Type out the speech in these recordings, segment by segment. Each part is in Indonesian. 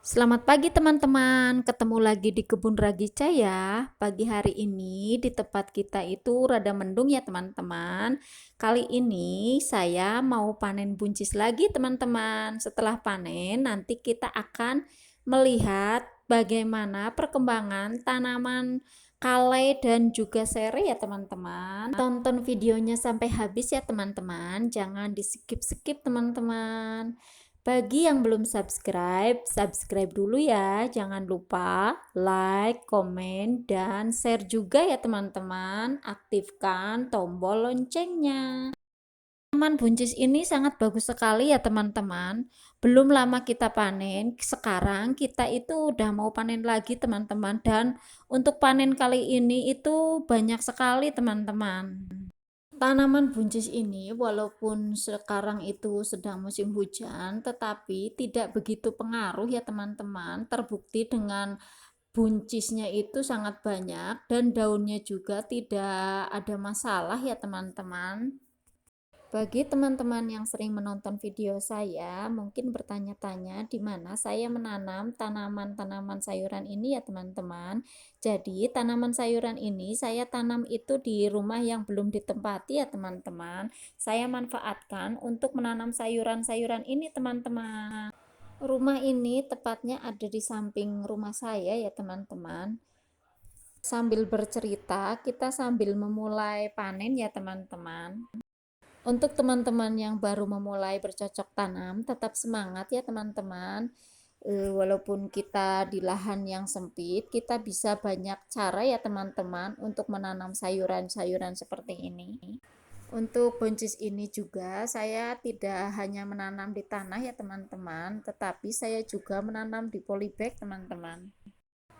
Selamat pagi teman-teman, ketemu lagi di Kebun Ragica ya. Pagi hari ini di tempat kita itu rada mendung ya teman-teman. Kali ini saya mau panen buncis lagi teman-teman. Setelah panen nanti kita akan melihat bagaimana perkembangan tanaman kale dan juga serai ya teman-teman. Tonton videonya sampai habis ya teman-teman, jangan di skip-skip teman-teman. Bagi yang belum subscribe, subscribe dulu ya. Jangan lupa like, komen, dan share juga ya teman-teman. Aktifkan tombol loncengnya. Tanaman buncis ini sangat bagus sekali ya teman-teman. Belum lama kita panen, sekarang kita itu udah mau panen lagi teman-teman. Dan untuk panen kali ini itu banyak sekali teman-teman. Tanaman buncis ini walaupun sekarang itu sedang musim hujan, tetapi tidak begitu pengaruh ya teman-teman. Terbukti dengan buncisnya itu sangat banyak dan daunnya juga tidak ada masalah ya teman-teman. Bagi teman-teman yang sering menonton video saya, mungkin bertanya-tanya di mana saya menanam tanaman-tanaman sayuran ini ya teman-teman. Jadi, tanaman sayuran ini saya tanam itu di rumah yang belum ditempati ya teman-teman. Saya manfaatkan untuk menanam sayuran-sayuran ini teman-teman. Rumah ini tepatnya ada di samping rumah saya ya teman-teman. Sambil bercerita, kita sambil memulai panen ya teman-teman. Untuk teman-teman yang baru memulai bercocok tanam, tetap semangat ya teman-teman. Walaupun kita di lahan yang sempit, kita bisa banyak cara ya teman-teman untuk menanam sayuran-sayuran seperti ini. Untuk buncis ini juga saya tidak hanya menanam di tanah ya teman-teman, tetapi saya juga menanam di polybag teman-teman.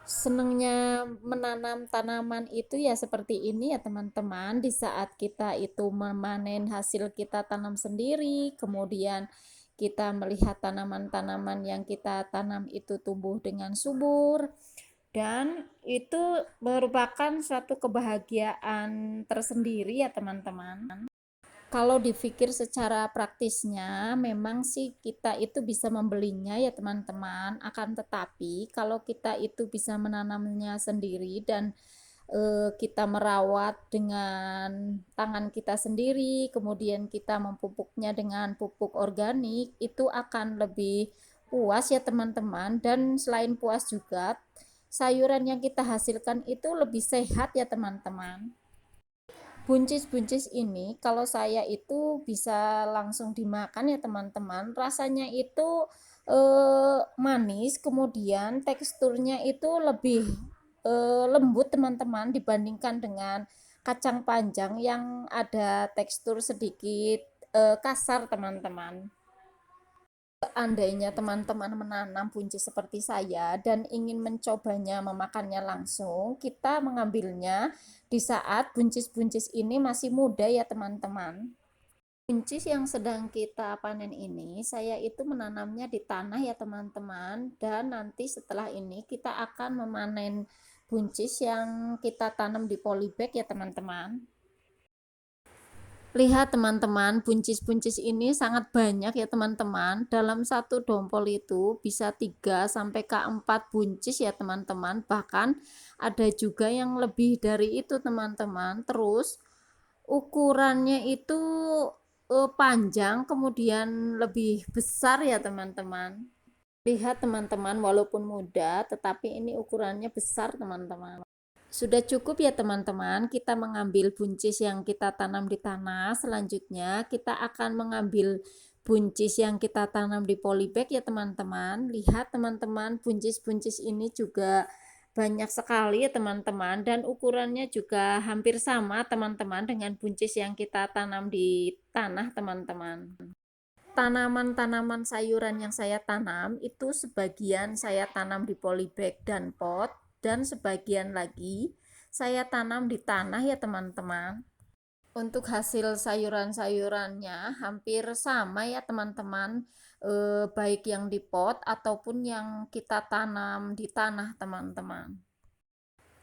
Senangnya menanam tanaman itu ya seperti ini ya teman-teman, di saat kita itu memanen hasil kita tanam sendiri, kemudian kita melihat tanaman-tanaman yang kita tanam itu tumbuh dengan subur, dan itu merupakan suatu kebahagiaan tersendiri ya teman-teman. Kalau dipikir secara praktisnya, memang sih kita itu bisa membelinya ya teman-teman. Akan tetapi kalau kita itu bisa menanamnya sendiri dan kita merawat dengan tangan kita sendiri, kemudian kita memupuknya dengan pupuk organik, itu akan lebih puas ya teman-teman. Dan selain puas juga, sayuran yang kita hasilkan itu lebih sehat ya teman-teman. Buncis-buncis ini kalau saya itu bisa langsung dimakan ya teman-teman. Rasanya itu manis, kemudian teksturnya itu lebih lembut teman-teman dibandingkan dengan kacang panjang yang ada tekstur sedikit kasar teman-teman. Seandainya teman-teman menanam buncis seperti saya dan ingin mencobanya memakannya langsung, kita mengambilnya di saat buncis-buncis ini masih muda ya teman-teman. Buncis yang sedang kita panen ini, saya itu menanamnya di tanah ya teman-teman, dan nanti setelah ini kita akan memanen buncis yang kita tanam di polybag ya teman-teman. Lihat teman-teman, buncis-buncis ini sangat banyak ya teman-teman. Dalam satu dompol itu bisa 3 sampai ke 4 buncis ya teman-teman. Bahkan ada juga yang lebih dari itu teman-teman. Terus ukurannya itu panjang, kemudian lebih besar ya teman-teman. Lihat teman-teman, walaupun muda tetapi ini ukurannya besar teman-teman. Sudah cukup ya teman-teman, kita mengambil buncis yang kita tanam di tanah. Selanjutnya kita akan mengambil buncis yang kita tanam di polybag ya teman-teman. Lihat teman-teman, buncis-buncis ini juga banyak sekali ya teman-teman, dan ukurannya juga hampir sama teman-teman dengan buncis yang kita tanam di tanah teman-teman. Tanaman-tanaman sayuran yang saya tanam itu sebagian saya tanam di polybag dan pot, dan sebagian lagi saya tanam di tanah ya teman-teman. Untuk hasil sayuran-sayurannya hampir sama ya teman-teman, baik yang di pot ataupun yang kita tanam di tanah teman-teman.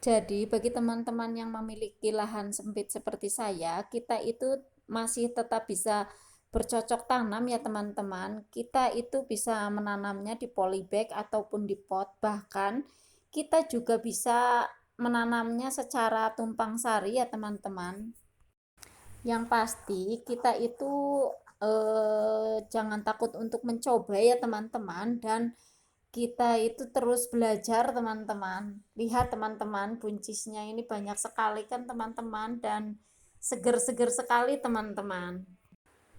Jadi bagi teman-teman yang memiliki lahan sempit seperti saya, kita itu masih tetap bisa bercocok tanam ya teman-teman, kita itu bisa menanamnya di polybag ataupun di pot, bahkan kita juga bisa menanamnya secara tumpang sari ya teman-teman. Yang pasti kita itu jangan takut untuk mencoba ya teman-teman, dan kita itu terus belajar teman-teman. Lihat teman-teman, buncisnya ini banyak sekali kan teman-teman, dan seger-seger sekali teman-teman.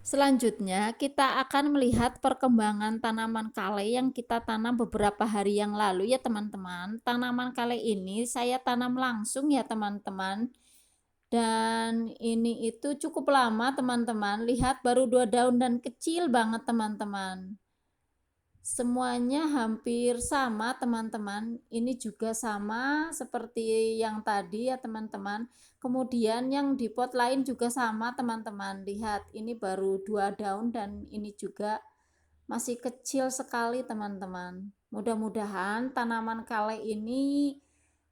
Selanjutnya, kita akan melihat perkembangan tanaman kale yang kita tanam beberapa hari yang lalu ya teman-teman. Tanaman kale ini saya tanam langsung ya teman-teman. Dan ini itu cukup lama teman-teman. Lihat baru 2 daun dan kecil banget teman-teman. Semuanya hampir sama teman-teman. Ini juga sama seperti yang tadi ya teman-teman. Kemudian yang di pot lain juga sama teman-teman. Lihat ini baru 2 daun dan ini juga masih kecil sekali teman-teman. Mudah-mudahan tanaman kale ini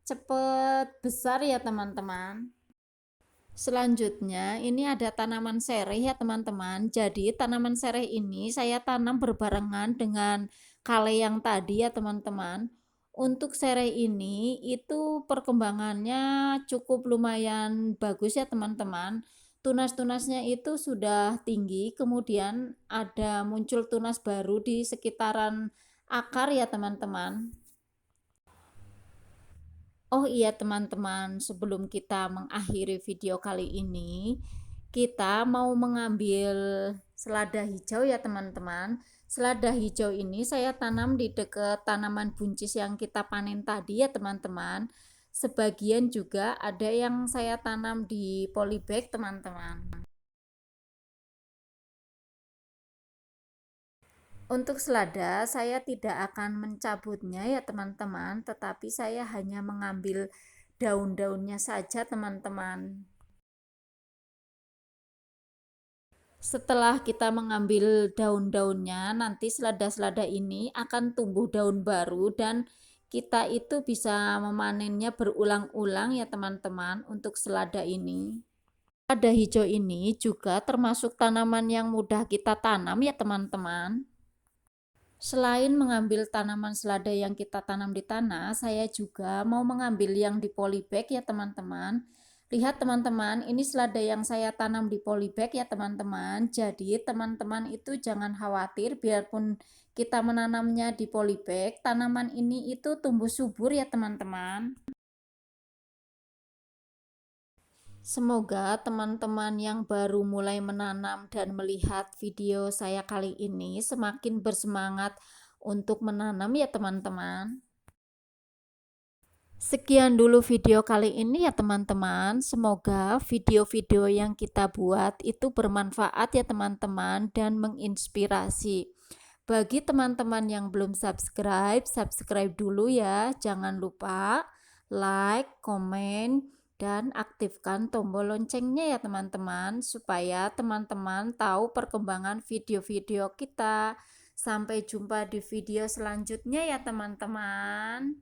cepat besar ya teman-teman. Selanjutnya, ini ada tanaman sereh ya teman-teman. Jadi tanaman sereh ini saya tanam berbarengan dengan kale yang tadi ya teman-teman. Untuk sereh ini itu perkembangannya cukup lumayan bagus ya teman-teman. Tunas-tunasnya itu sudah tinggi, kemudian ada muncul tunas baru di sekitaran akar ya teman-teman. Oh iya teman-teman, sebelum kita mengakhiri video kali ini, kita mau mengambil selada hijau ya teman-teman. Selada hijau ini saya tanam di dekat tanaman buncis yang kita panen tadi ya teman-teman. Sebagian juga ada yang saya tanam di polybag teman-teman. Untuk selada, saya tidak akan mencabutnya ya teman-teman, tetapi saya hanya mengambil daun-daunnya saja teman-teman. Setelah kita mengambil daun-daunnya, nanti selada-selada ini akan tumbuh daun baru dan kita itu bisa memanennya berulang-ulang ya teman-teman untuk selada ini. Selada hijau ini juga termasuk tanaman yang mudah kita tanam ya teman-teman. Selain mengambil tanaman selada yang kita tanam di tanah, saya juga mau mengambil yang di polybag ya teman-teman. Lihat teman-teman, ini selada yang saya tanam di polybag ya teman-teman. Jadi teman-teman itu jangan khawatir, biarpun kita menanamnya di polybag, tanaman ini itu tumbuh subur ya teman-teman. Semoga teman-teman yang baru mulai menanam dan melihat video saya kali ini semakin bersemangat untuk menanam ya teman-teman. Sekian dulu video kali ini ya teman-teman. Semoga video-video yang kita buat itu bermanfaat ya teman-teman dan menginspirasi. Bagi teman-teman yang belum subscribe, subscribe dulu ya. Jangan lupa like, komen, dan aktifkan tombol loncengnya ya teman-teman, supaya teman-teman tahu perkembangan video-video kita. Sampai jumpa di video selanjutnya ya teman-teman.